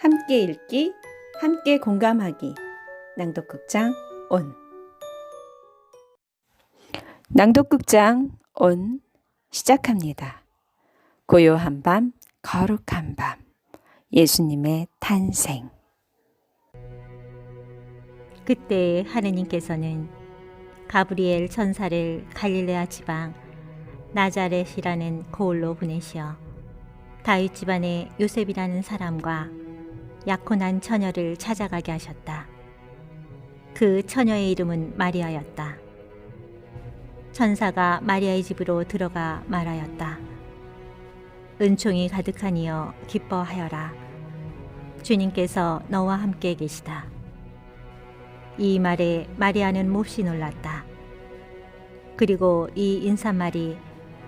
함께 읽기, 함께 공감하기. 낭독극장 온. 낭독극장 온 시작합니다. 고요한 밤, 거룩한 밤. 예수님의 탄생. 그때 하느님께서는 가브리엘 천사를 갈릴레아 지방 나자렛이라는 고을로 보내시어 다윗 집안의 요셉이라는 사람과 약혼한 처녀를 찾아가게 하셨다. 그 처녀의 이름은 마리아였다. 천사가 마리아의 집으로 들어가 말하였다. 은총이 가득하니여 기뻐하여라. 주님께서 너와 함께 계시다. 이 말에 마리아는 몹시 놀랐다. 그리고 이 인사말이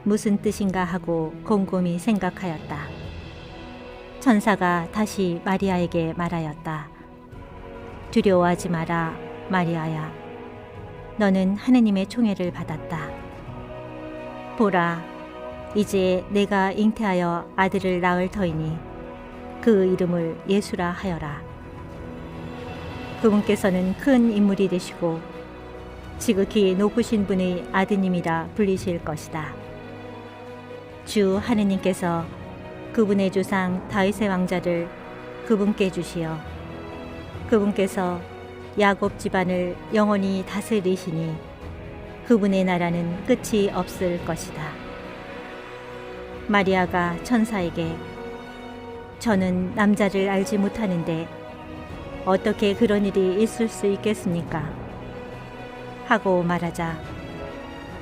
무슨 뜻인가 하고 곰곰이 생각하였다. 천사가 다시 마리아에게 말하였다. 두려워하지 마라, 마리아야. 너는 하느님의 총애를 받았다. 보라, 이제 내가 잉태하여 아들을 낳을 터이니 그 이름을 예수라 하여라. 그분께서는 큰 인물이 되시고 지극히 높으신 분의 아드님이라 불리실 것이다. 주 하느님께서 그분의 조상 다윗의 왕자를 그분께 주시어 그분께서 야곱 집안을 영원히 다스리시니 그분의 나라는 끝이 없을 것이다. 마리아가 천사에게 저는 남자를 알지 못하는데 어떻게 그런 일이 있을 수 있겠습니까? 하고 말하자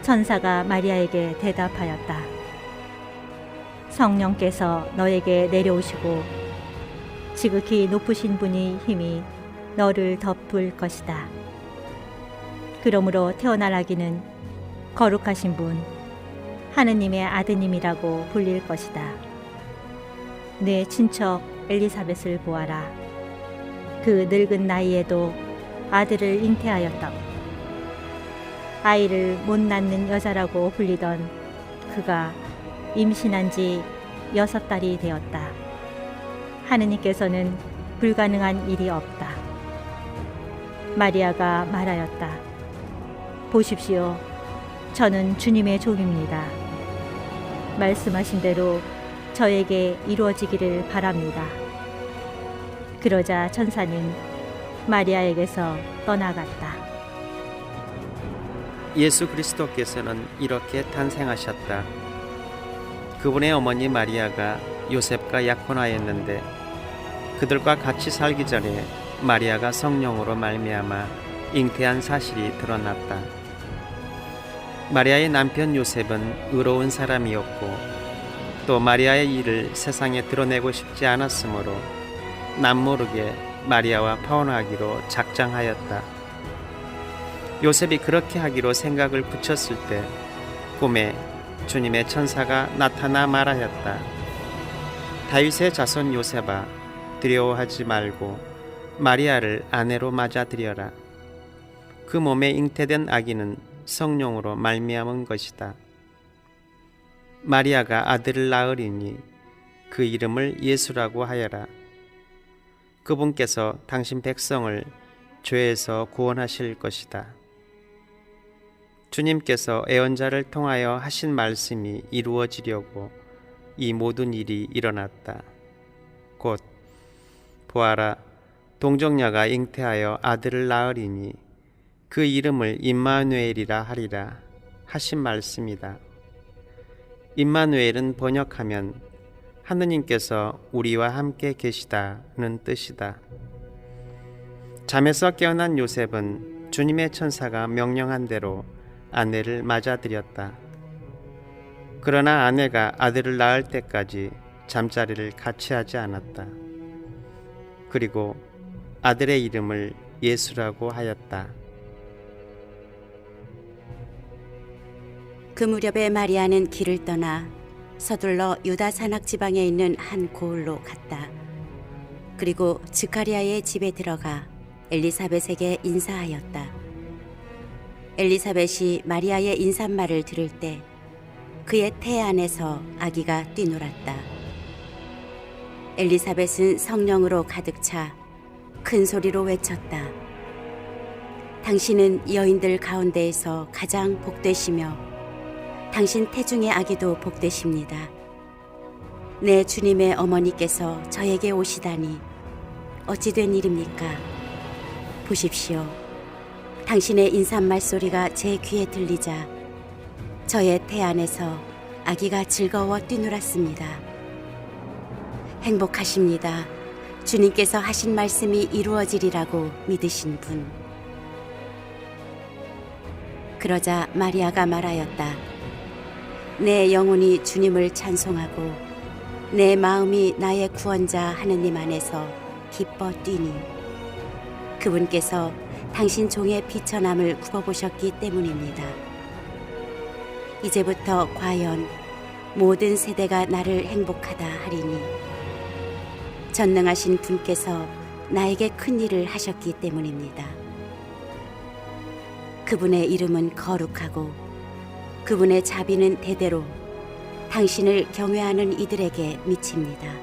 천사가 마리아에게 대답하였다. 성령께서 너에게 내려오시고 지극히 높으신 분의 힘이 너를 덮을 것이다. 그러므로 태어날 아기는 거룩하신 분, 하느님의 아드님이라고 불릴 것이다. 내 친척 엘리사벳을 보아라. 그 늙은 나이에도 아들을 잉태하였다. 아이를 못 낳는 여자라고 불리던 그가 임신한 지 6달이 되었다. 하느님께서는 불가능한 일이 없다. 마리아가 말하였다. 보십시오. 저는 주님의 종입니다. 말씀하신 대로 저에게 이루어지기를 바랍니다. 그러자 천사는 마리아에게서 떠나갔다. 예수 그리스도께서는 이렇게 탄생하셨다. 그분의 어머니 마리아가 요셉과 약혼하였는데 그들과 같이 살기 전에 마리아가 성령으로 말미암아 잉태한 사실이 드러났다. 마리아의 남편 요셉은 의로운 사람이었고 또 마리아의 일을 세상에 드러내고 싶지 않았으므로 남모르게 마리아와 파혼하기로 작정하였다. 요셉이 그렇게 하기로 생각을 붙였을 때 꿈에 주님의 천사가 나타나 말하였다. 다윗의 자손 요셉아, 두려워하지 말고 마리아를 아내로 맞아들여라. 그 몸에 잉태된 아기는 성령으로 말미암은 것이다. 마리아가 아들을 낳으리니 그 이름을 예수라고 하여라. 그분께서 당신 백성을 죄에서 구원하실 것이다. 주님께서 애언자를 통하여 하신 말씀이 이루어지려고 이 모든 일이 일어났다. 곧 보아라, 동정녀가 잉태하여 아들을 낳으리니 그 이름을 임마누엘이라 하리라 하신 말씀이다. 임마누엘은 번역하면 하느님께서 우리와 함께 계시다는 뜻이다. 잠에서 깨어난 요셉은 주님의 천사가 명령한 대로 아내를 맞아들였다. 그러나 아내가 아들을 낳을 때까지 잠자리를 같이 하지 않았다. 그리고 아들의 이름을 예수라고 하였다. 그 무렵에 마리아는 길을 떠나 서둘러 유다 산악 지방에 있는 한 고을로 갔다. 그리고 스가랴의 집에 들어가 엘리사벳에게 인사하였다. 엘리사벳이 마리아의 인사말을 들을 때 그의 태 안에서 아기가 뛰놀았다. 엘리사벳은 성령으로 가득 차 큰 소리로 외쳤다. 당신은 여인들 가운데에서 가장 복되시며 당신 태중의 아기도 복되십니다. 내 주님의 어머니께서 저에게 오시다니 어찌 된 일입니까? 보십시오. 당신의 인사말 소리가 제 귀에 들리자 저의 태 안에서 아기가 즐거워 뛰놀았습니다. 행복하십니다. 주님께서 하신 말씀이 이루어지리라고 믿으신 분. 그러자 마리아가 말하였다. 내 영혼이 주님을 찬송하고 내 마음이 나의 구원자 하느님 안에서 기뻐 뛰니 그분께서 당신 종의 비천함을 굽어보셨기 때문입니다. 이제부터 과연 모든 세대가 나를 행복하다 하리니 전능하신 분께서 나에게 큰 일을 하셨기 때문입니다. 그분의 이름은 거룩하고 그분의 자비는 대대로 당신을 경외하는 이들에게 미칩니다.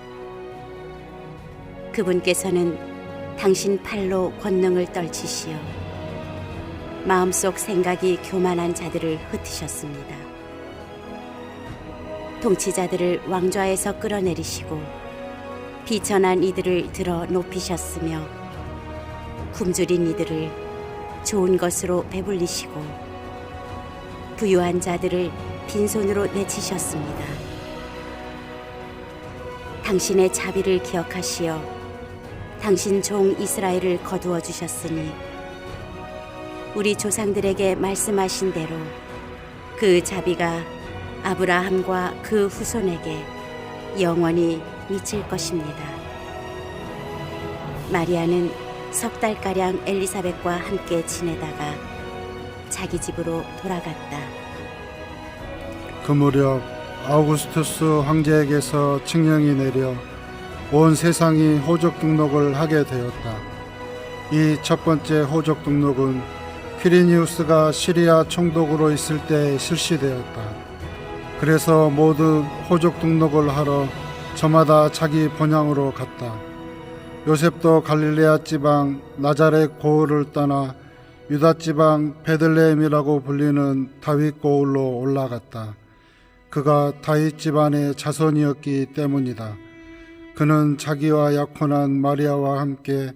그분께서는 당신 팔로 권능을 떨치시어 마음속 생각이 교만한 자들을 흩으셨습니다. 통치자들을 왕좌에서 끌어내리시고 비천한 이들을 들어 높이셨으며 굶주린 이들을 좋은 것으로 배불리시고 부유한 자들을 빈손으로 내치셨습니다. 당신의 자비를 기억하시어 당신 종 이스라엘을 거두어 주셨으니 우리 조상들에게 말씀하신 대로 그 자비가 아브라함과 그 후손에게 영원히 미칠 것입니다. 마리아는 석 달가량 엘리사벳과 함께 지내다가 자기 집으로 돌아갔다. 그 무렵 아우구스투스 황제에게서 칙령이 내려 온 세상이 호적 등록을 하게 되었다. 이 첫 번째 호적 등록은 퀴리니우스가 시리아 총독으로 있을 때 실시되었다. 그래서 모두 호적 등록을 하러 저마다 자기 본향으로 갔다. 요셉도 갈릴레아 지방 나자렛 고을을 떠나 유다 지방 베들레헴이라고 불리는 다윗 고을로 올라갔다. 그가 다윗 집안의 자손이었기 때문이다. 그는 자기와 약혼한 마리아와 함께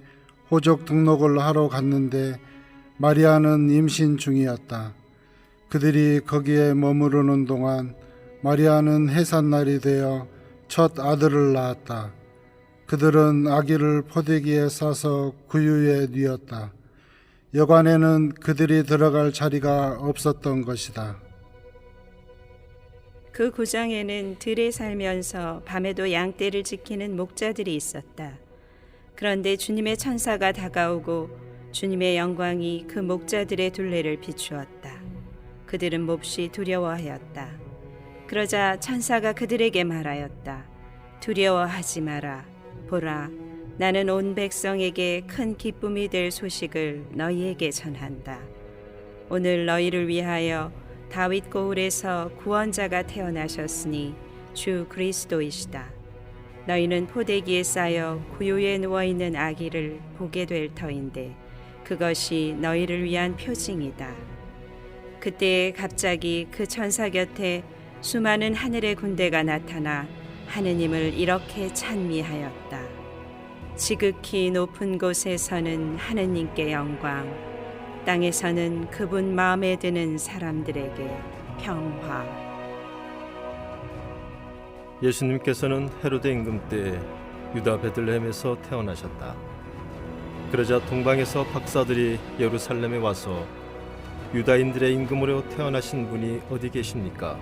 호적 등록을 하러 갔는데 마리아는 임신 중이었다. 그들이 거기에 머무르는 동안 마리아는 해산날이 되어 첫 아들을 낳았다. 그들은 아기를 포대기에 싸서 구유에 뉘었다. 여관에는 그들이 들어갈 자리가 없었던 것이다. 그 고장에는 들에 살면서 밤에도 양떼를 지키는 목자들이 있었다. 그런데 주님의 천사가 다가오고 주님의 영광이 그 목자들의 둘레를 비추었다. 그들은 몹시 두려워하였다. 그러자 천사가 그들에게 말하였다. 두려워하지 마라. 보라, 나는 온 백성에게 큰 기쁨이 될 소식을 너희에게 전한다. 오늘 너희를 위하여 다윗 고을에서 구원자가 태어나셨으니 주 그리스도이시다. 너희는 포대기에 쌓여 구유에 누워있는 아기를 보게 될 터인데 그것이 너희를 위한 표징이다. 그때 갑자기 그 천사 곁에 수많은 하늘의 군대가 나타나 하느님을 이렇게 찬미하였다. 지극히 높은 곳에서는 하느님께 영광, 땅에서는 그분 마음에 드는 사람들에게 평화. 예수님께서는 헤로데 임금 때 유다 베들레헴에서 태어나셨다. 그러자 동방에서 박사들이 예루살렘에 와서 유다인들의 임금으로 태어나신 분이 어디 계십니까?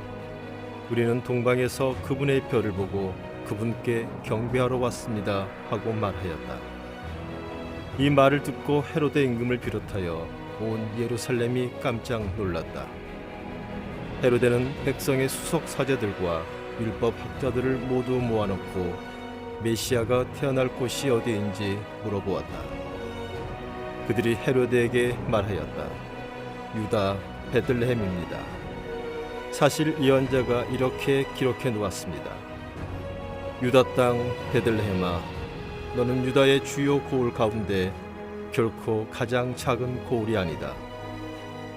우리는 동방에서 그분의 별을 보고 그분께 경배하러 왔습니다 하고 말하였다. 이 말을 듣고 헤로데 임금을 비롯하여 온 예루살렘이 깜짝 놀랐다. 헤로데는 백성의 수석 사제들과 율법 학자들을 모두 모아놓고 메시아가 태어날 곳이 어디인지 물어보았다. 그들이 헤로데에게 말하였다. 유다 베들레헴입니다. 사실 예언자가 이렇게 기록해 놓았습니다. 유다 땅 베들레헴아, 너는 유다의 주요 고을 가운데 결코 가장 작은 고을이 아니다.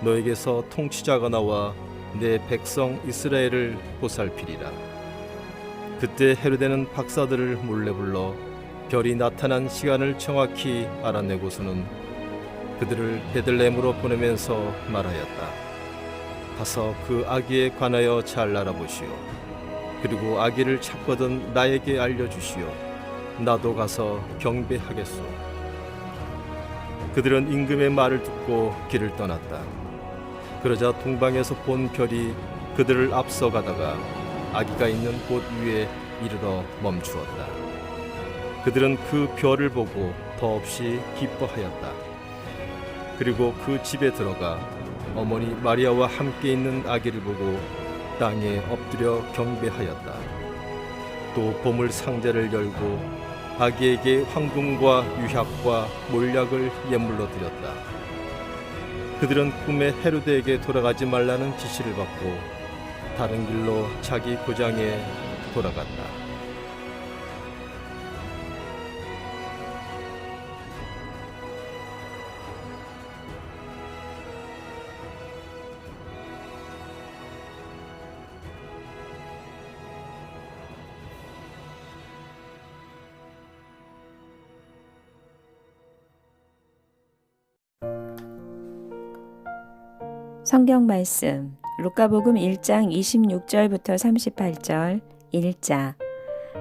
너에게서 통치자가 나와 내 백성 이스라엘을 보살피리라. 그때 헤로데는 박사들을 몰래 불러 별이 나타난 시간을 정확히 알아내고서는 그들을 베들레헴으로 보내면서 말하였다. 가서 그 아기에 관하여 잘 알아보시오. 그리고 아기를 찾거든 나에게 알려주시오. 나도 가서 경배하겠소. 그들은 임금의 말을 듣고 길을 떠났다. 그러자 동방에서 본 별이 그들을 앞서가다가 아기가 있는 곳 위에 이르러 멈추었다. 그들은 그 별을 보고 더없이 기뻐하였다. 그리고 그 집에 들어가 어머니 마리아와 함께 있는 아기를 보고 땅에 엎드려 경배하였다. 또 보물 상자를 열고 아기에게 황금과 유향과 몰약을 예물로 드렸다. 그들은 꿈에 헤로데에게 돌아가지 말라는 지시를 받고 다른 길로 자기 고장에 돌아갔다. 성경 말씀 루카복음 1장 26절부터 38절 1자,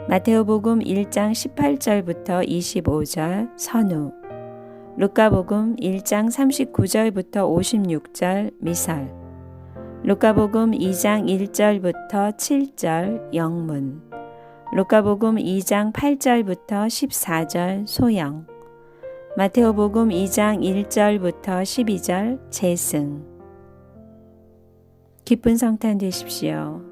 마테오복음 1장 18절부터 25절 선우, 루카복음 1장 39절부터 56절 미설, 루카복음 2장 1절부터 7절 영문, 루카복음 2장 8절부터 14절 소영, 마테오복음 2장 1절부터 12절 재승. 기쁜 성탄 되십시오.